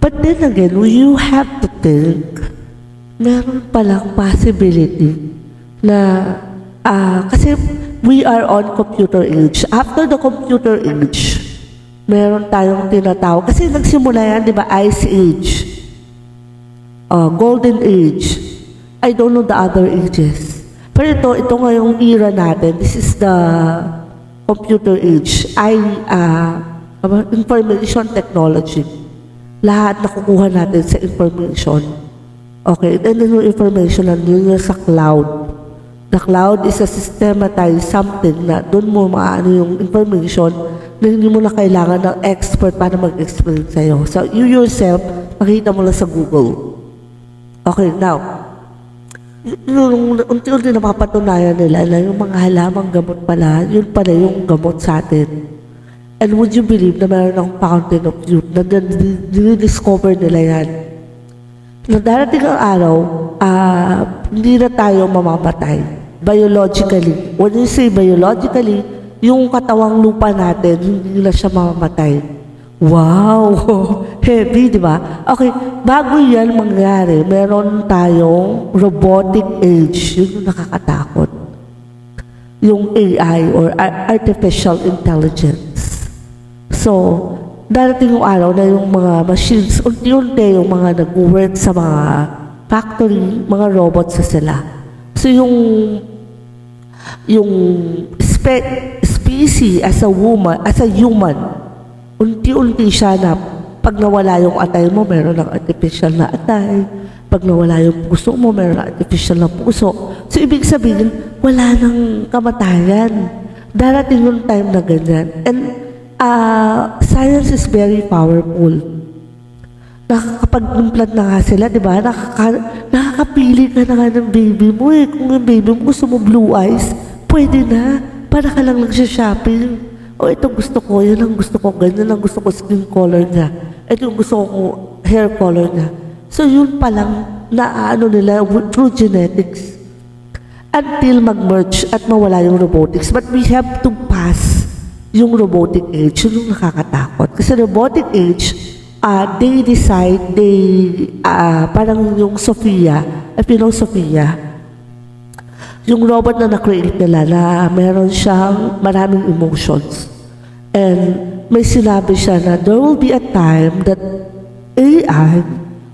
Speaker 1: But then again, you have to think, meron palang possibility na... kasi we are on computer age. After the computer age, meron tayong tinatawag. Kasi nagsimula yan, di ba? Ice Age. Golden Age. I don't know the other ages. Pero ito ngayong era natin, this is the computer age. Information technology. Lahat nakukuha natin sa information. Okay, and then yung information nandun sa cloud. The cloud is a systematized something na doon mo maano yung information na hindi mo na kailangan ng expert para mag-explain sa'yo. So, you yourself, makita mo lang sa Google. Okay, now, yung unti-unti napapatunayan nila na yung mga halamang gamot pala, yun pala yung gamot sa atin. And would you believe na mayroon ng fountain of youth na dinidiscover nila yan? Na darating ang araw, hindi na tayo mamamatay. Biologically. When you say biologically, yung katawang lupa natin, hindi na siya mamamatay. Wow! Heavy, di ba? Okay, bago yan mangyari, meron tayong robotic age. Yun yung nakakatakot. Yung AI or artificial intelligence. So, darating yung araw na yung mga machines, unti-unti yung mga nag-work sa mga factory, mga robots na sila. So, yung species as a human, unti-unti siya na pag nawala yung atay mo, meron ng artificial na atay. Pag nawala yung puso mo, meron ng artificial na puso. So, ibig sabihin, wala nang kamatayan. Darating yung time na ganyan. And science is very powerful. Nakakapag-implant na nga sila, di ba? Nakakapili ka na nga ng baby mo eh. Kung yung baby mo gusto mo blue eyes, pwede na. Para ka lang shopping. O ito gusto ko, yan ang gusto ko, ganyan ang gusto ko skin color niya. Ito yung gusto ko hair color niya. So yun palang nila through genetics until mag-merge at mawala yung robotics. But we have to pass yung robotic age. Yun yung nakakatakot. Kasi robotic age, they decide, parang yung Sophia, yung robot na na-create nila na meron siyang maraming emotions. And may sinabi siya na there will be a time that AI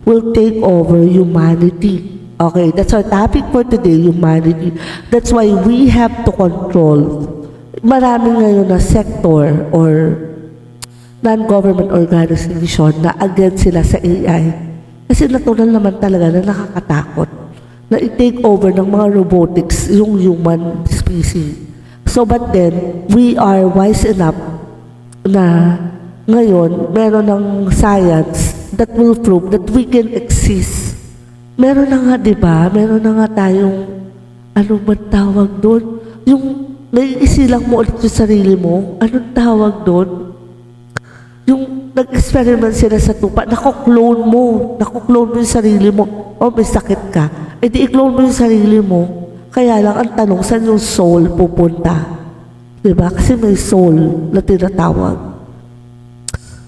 Speaker 1: will take over humanity. Okay, that's our topic for today, humanity. That's why we have to control. Marami ngayon na sector or non-government organization na against sila sa AI. Kasi natural naman talaga na nakakatakot na i-take over ng mga robotics yung human species. So but then, we are wise enough na ngayon, meron ng science that will prove that we can exist. Meron na nga, di ba? Meron na nga tayong, ano ba tawag doon? Yung naiisilang mo ulit yung sarili mo, anong tawag doon? Yung nag-experiment sila sa tupa, nako-clone mo yung sarili mo. O may sakit ka, e di i-clone mo yung sarili mo. Kaya lang ang tanong, saan yung soul pupunta? Diba? Kasi may soul na tinatawag.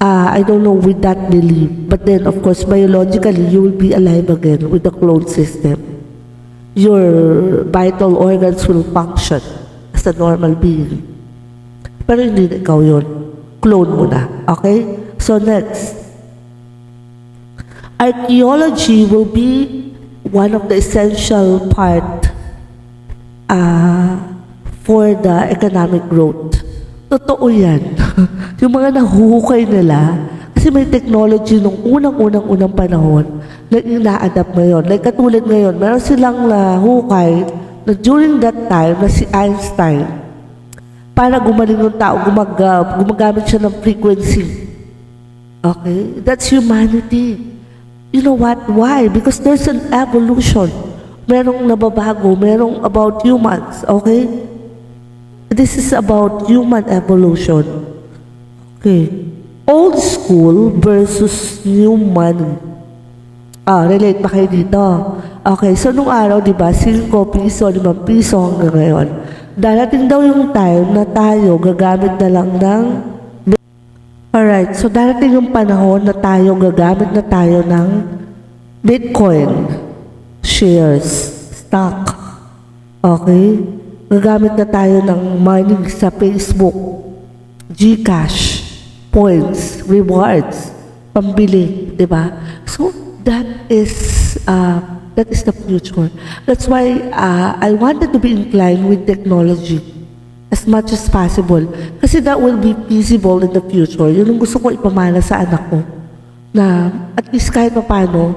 Speaker 1: I don't know with that belief. But then, of course, biologically, you will be alive again with the clone system. Your vital organs will function as a normal being. Pero hindi na ikaw yun. Clone mo na. Okay? So next. Archaeology will be one of the essential part for the economic growth. Totoo yan. Yung mga nahuhukay nila, kasi may technology nung unang panahon na ina-adapt ngayon. Like katulad ngayon, meron silang nahukay na during that time na si Einstein, para gumaling yung tao, gumagamit siya ng frequency. Okay? That's humanity. You know what? Why? Because there's an evolution. Merong nababago, merong about humans. Okay? This is about human evolution. Okay. Old school versus new money. Relate pa kayo dito. Okay, so nung araw, di ba, 5 piso, 5 piso hanggang ngayon. Darating daw yung time na tayo gagamit na lang ng... Alright, so darating yung panahon na tayo gagamit na tayo ng Bitcoin, shares, stock. Okay? Gagamit na tayo ng money sa Facebook, GCash, points, rewards, pambili, di ba? So that is the future. That's why I wanted to be inclined with technology as much as possible. Kasi that will be feasible in the future. Yun ang gusto ko ipamana sa anak ko. Na at least kahit paano,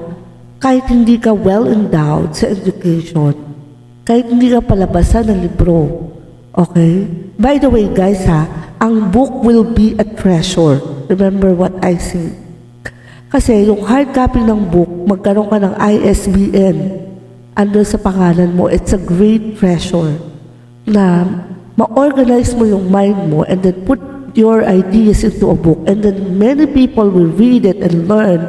Speaker 1: kahit hindi ka well endowed sa education, kahit hindi ka palabasan ng libro. Okay? By the way, guys ang book will be a treasure. Remember what I said. Kasi yung hard copy ng book, magkaroon ka ng ISBN under sa pangalan mo, it's a great treasure na ma-organize mo yung mind mo and then put your ideas into a book and then many people will read it and learn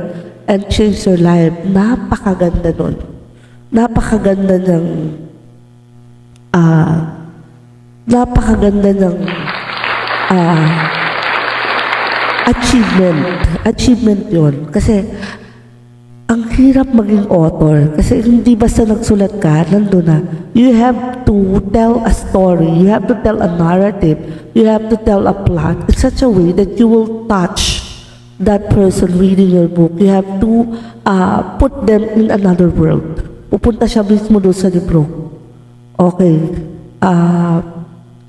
Speaker 1: and change their life. Napakaganda nun. Napakaganda ng achievement yon. Kasi ang hirap maging author kasi hindi basta nagsulat ka, nandun na. You have to tell a story, you have to tell a narrative, you have to tell a plot in such a way that you will touch that person reading your book. You have to put them in another world. Pupunta siya mismo doon sa libro. Okay.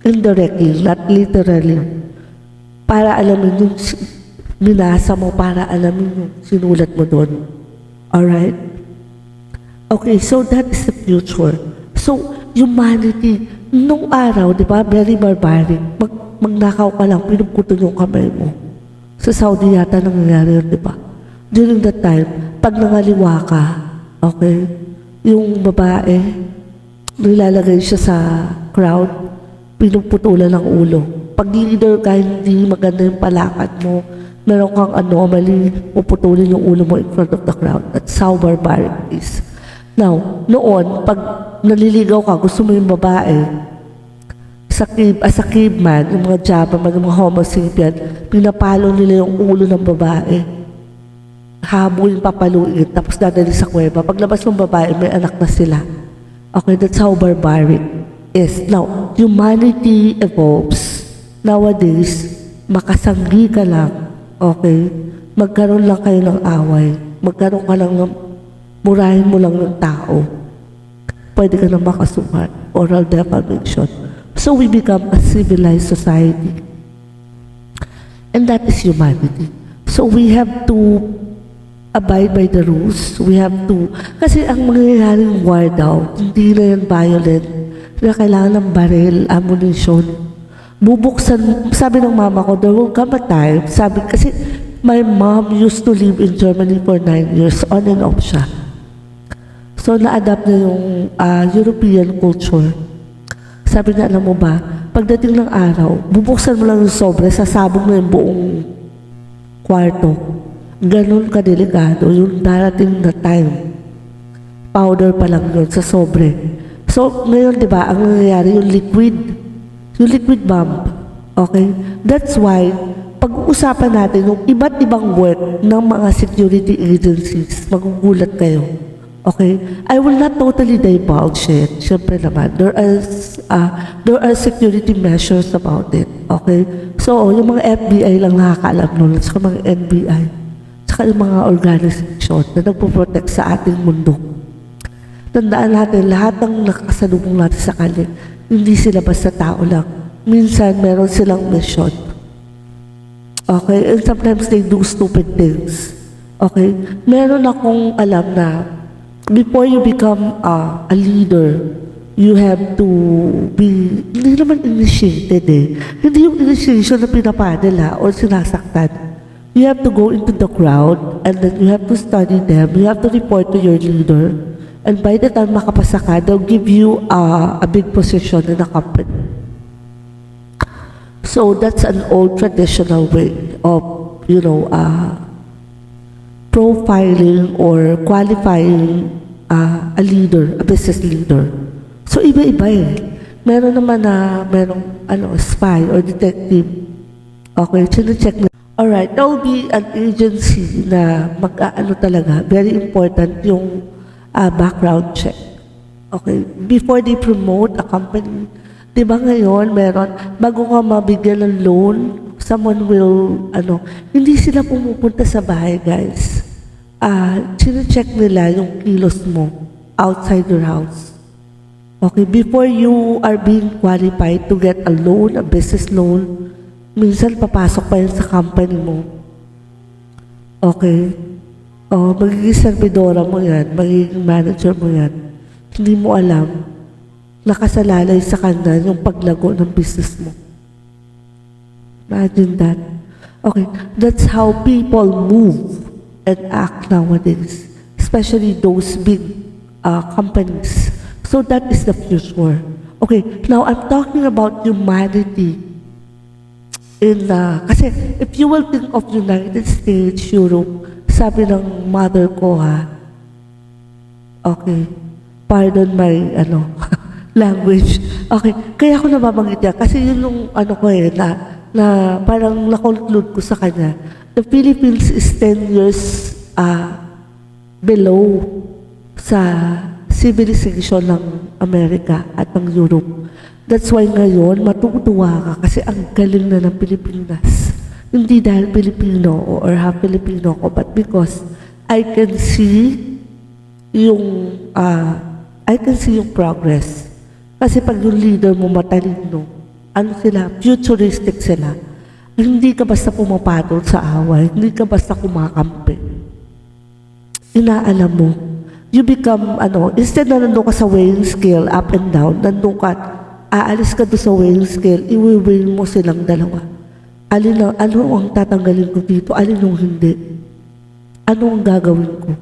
Speaker 1: Indirectly, not literally. Para alamin yung binasa mo, para alamin yung sinulat mo doon. Alright? Okay, so that is the future. So, humanity, nung araw, di ba, very barbaric. Magnakaw ka lang, pinuputol yung kamay mo. Sa Saudi yata nangyayari yun, di ba? During that time, pag nangaliwa ka, okay, yung babae, nilalagay siya sa crowd, pinuputulan ng ulo. Pag leader ka, hindi maganda yung palakad mo, meron kang anomaly, puputulin yung ulo mo in front of the crowd. That's how barbaric it is. Now, noon, pag naliligaw ka, gusto mo yung babae, as a caveman, yung mga Japaman, yung mga Homo sapien, pinapalo nila yung ulo ng babae. Habol, papaluin, tapos dadali sa kuweba. Paglabas ng babae, may anak na sila. Okay, that's how barbaric is. Now, humanity evolves. Nowadays, makasanggi ka lang. Okay? Magkaroon lang kayo ng away. Magkaroon ka lang ng, murahin mo lang ng tao. Pwede ka na makasuhan. Oral defamation. So we become a civilized society. And that is humanity. So we have to abide by the rules. We have to, kasi ang mangyayaring war daw, hindi na yan violent, na kailangan ng baril, ammunition. Bubuksan, sabi ng mama ko, there will come a time, sabi, kasi my mom used to live in Germany for 9 years, on and off siya. So, na-adapt na yung European culture. Sabi na, alam mo ba, pagdating ng araw, bubuksan mo lang yung sobre, sasabog na yung buong kwarto. Ganon kadelikado yung darating na time. Powder pa lang yun sa sobre. So, ngayon, di ba, ang nangyayari yung liquid bomb. Okay? That's why, pag-uusapan natin yung iba't ibang work ng mga security agencies, magugulat kayo. Okay? I will not totally divulge it. Siyempre naman, there are security measures about it. Okay? So, yung mga FBI lang nakakaalam nun, at saka mga NBI, saka yung mga organization na nagpo-protect sa ating mundo. Tandaan natin, lahat ng nakasalubong natin sa kanila, hindi sila basta tao lang. Minsan, meron silang mission. Okay? And sometimes they do stupid things. Okay? Meron akong alam na before you become a leader, you have to be, hindi naman initiated eh. Hindi yung initiation na pinapadala or sinasaktan. You have to go into the crowd and then you have to study them. You have to report to your leader. And by the time makapasa ka, they'll give you a big position in the company. So that's an old traditional way of, profiling or qualifying a leader, a business leader. So iba-iba eh. Meron naman na merong spy or detective. Okay, chine-check na. Alright, there will be an agency na talaga, very important yung background check. Okay, before they promote a company, di ba ngayon meron, bago ka mabigyan ng loan, someone will, hindi sila pumupunta sa bahay, guys. Chine-check nila yung kilos mo outside your house. Okay, before you are being qualified to get a loan, a business loan, minsan papasok pa yun sa company mo. Okay? Magiging servidora mo yan, magiging manager mo yan. Hindi mo alam, nakasalalay sa kanya yung paglago ng business mo. Imagine that. Okay, that's how people move and act nowadays, especially those big companies. So that is the future. Okay, now I'm talking about humanity. Kasi if you will think of United States, Europe, sabi ng mother ko okay, pardon my language. Okay, kaya ako nababanggit yan. Kasi yun yung na parang na-conclude ko sa kanya. The Philippines is 10 years below sa civilization ng Amerika at ng Europe. That's why ngayon, matutuwa ka kasi ang galing na ng Pilipinas. Hindi dahil Pilipino or half Filipino ko, but because I can see yung progress. Kasi pag yung leader mo matalino, futuristic sila. Hindi ka basta pumapatol sa away, hindi ka basta kumakampi. Inaalam mo. You become, instead na nandun ka sa weighing scale, up and down, nandun ka, aalis ka doon sa weighing scale, iwi-weigh mo silang dalawa. Ano ang tatanggalin ko dito, alin ang hindi. Ano ang gagawin ko?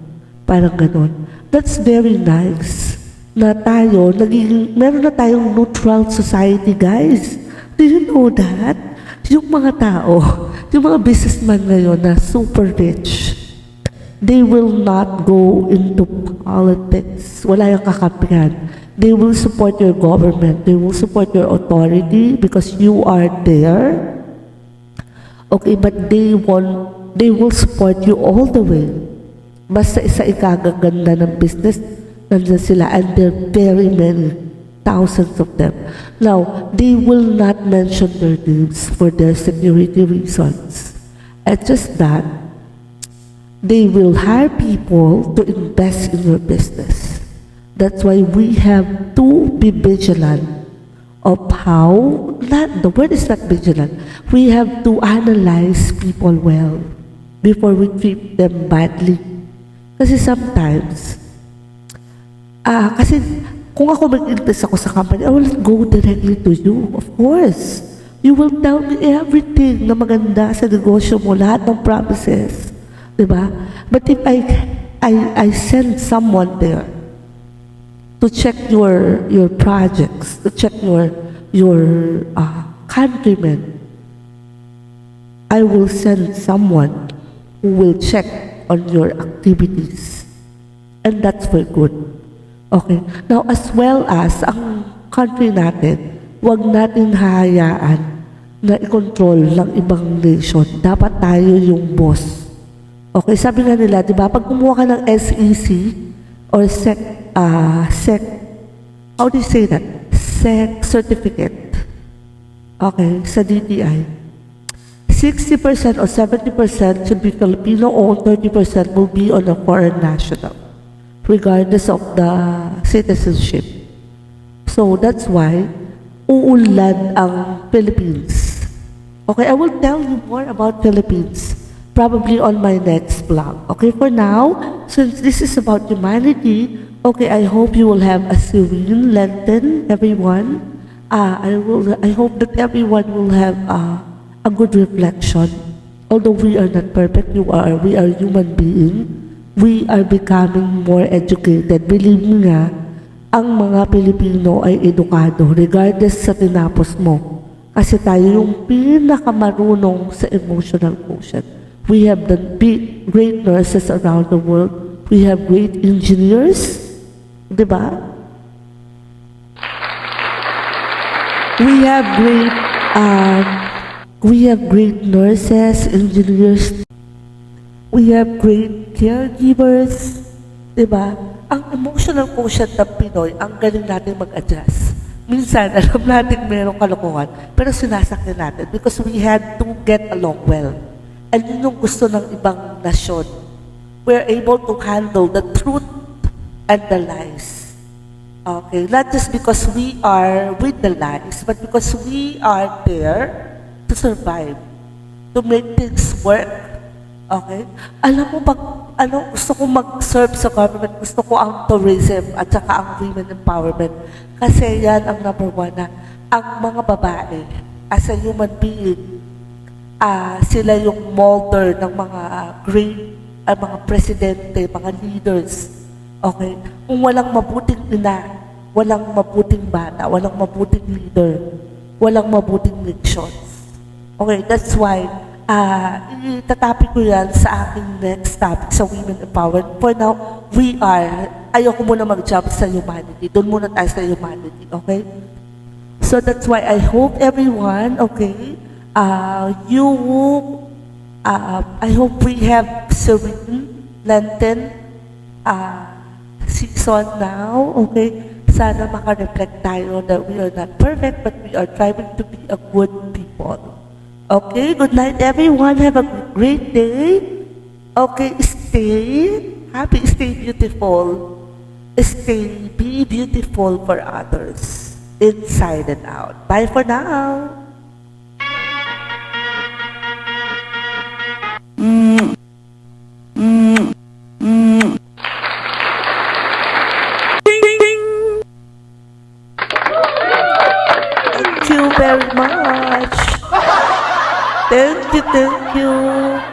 Speaker 1: Parang ganon. That's very nice. Na tayo, meron na tayong neutral society, guys. Do you know that? Yung mga tao, yung mga businessman ngayon na super rich, they will not go into politics. Wala yung kakampihan. They will support your government. They will support your authority because you are there. Okay, but they will support you all the way. Basta isa ikagaganda ng business, nandiyan sila, and there are very many, thousands of them. Now, they will not mention their names for their security reasons. It's just that they will hire people to invest in your business. That's why we have to be vigilant of how, the word is not vigilant, we have to analyze people well before we treat them badly. Kasi sometimes, kasi kung ako mag-invest ako sa company, I will go directly to you, of course. You will tell me everything na maganda sa negosyo mo, lahat ng promises. Diba? But if I send someone there to check your projects, to check your countrymen, I will send someone who will check on your activities. And that's for good. Okay? Now, as well as ang country natin, huwag natin hahayaan na i-control ng ibang nation. Dapat tayo yung boss. Okay? Sabi nga nila, di ba, pag kumuha ka ng SEC or how do you say that? SEC certificate. Okay? Sa DTI. 60% or 70% should be Filipino-owned, 30% will be on a foreign national, regardless of the citizenship. So that's why uunlad ang Philippines. Okay, I will tell you more about Philippines probably on my next vlog. Okay, for now, since this is about humanity, okay, I hope you will have a serene Lenten, everyone. I hope that everyone will have a good reflection. Although we are not perfect, we are human beings. We are becoming more educated. Believe me nga, ang mga Pilipino ay edukado regardless sa tinapos mo. Kasi tayo yung pinakamarunong sa emotional quotient. We have the great nurses around the world. We have great engineers. Diba? We have great nurses, engineers. We have great caregivers. Diba? Ang emotional quotient ng Pinoy, ang galing natin mag-adjust. Minsan, alam natin mayroong kalokohan, pero sinasakyan natin because we had to get along well. And yun yung gusto ng ibang nasyon. We're able to handle the truth and the lies. Okay? Not just because we are with the lies, but because we are there to survive, to make things work. Okay? Alam mo, gusto ko mag-serve sa government, gusto ko ang tourism at saka ang women empowerment. Kasi yan ang number one na ang mga babae, as a human being, sila yung molder ng mga great, mga presidente, mga leaders. Okay? Kung walang mabuting ina, walang mabuting bata, walang mabuting leader, walang mabuting nations. Okay, that's why itatapik ko yan sa aking next topic sa women empowerment. For now, ayoko muna mag-jump sa humanity. Doon muna tayo sa humanity, okay? So that's why I hope everyone, okay, I hope we have serene Lenten season now, okay? Sana maka-reflect tayo that we are not perfect, but we are trying to be a good people. Okay, good night everyone. Have a great day. Okay, stay happy, stay beautiful. Be beautiful for others, inside and out. Bye for now. Thank you very much. Thank you.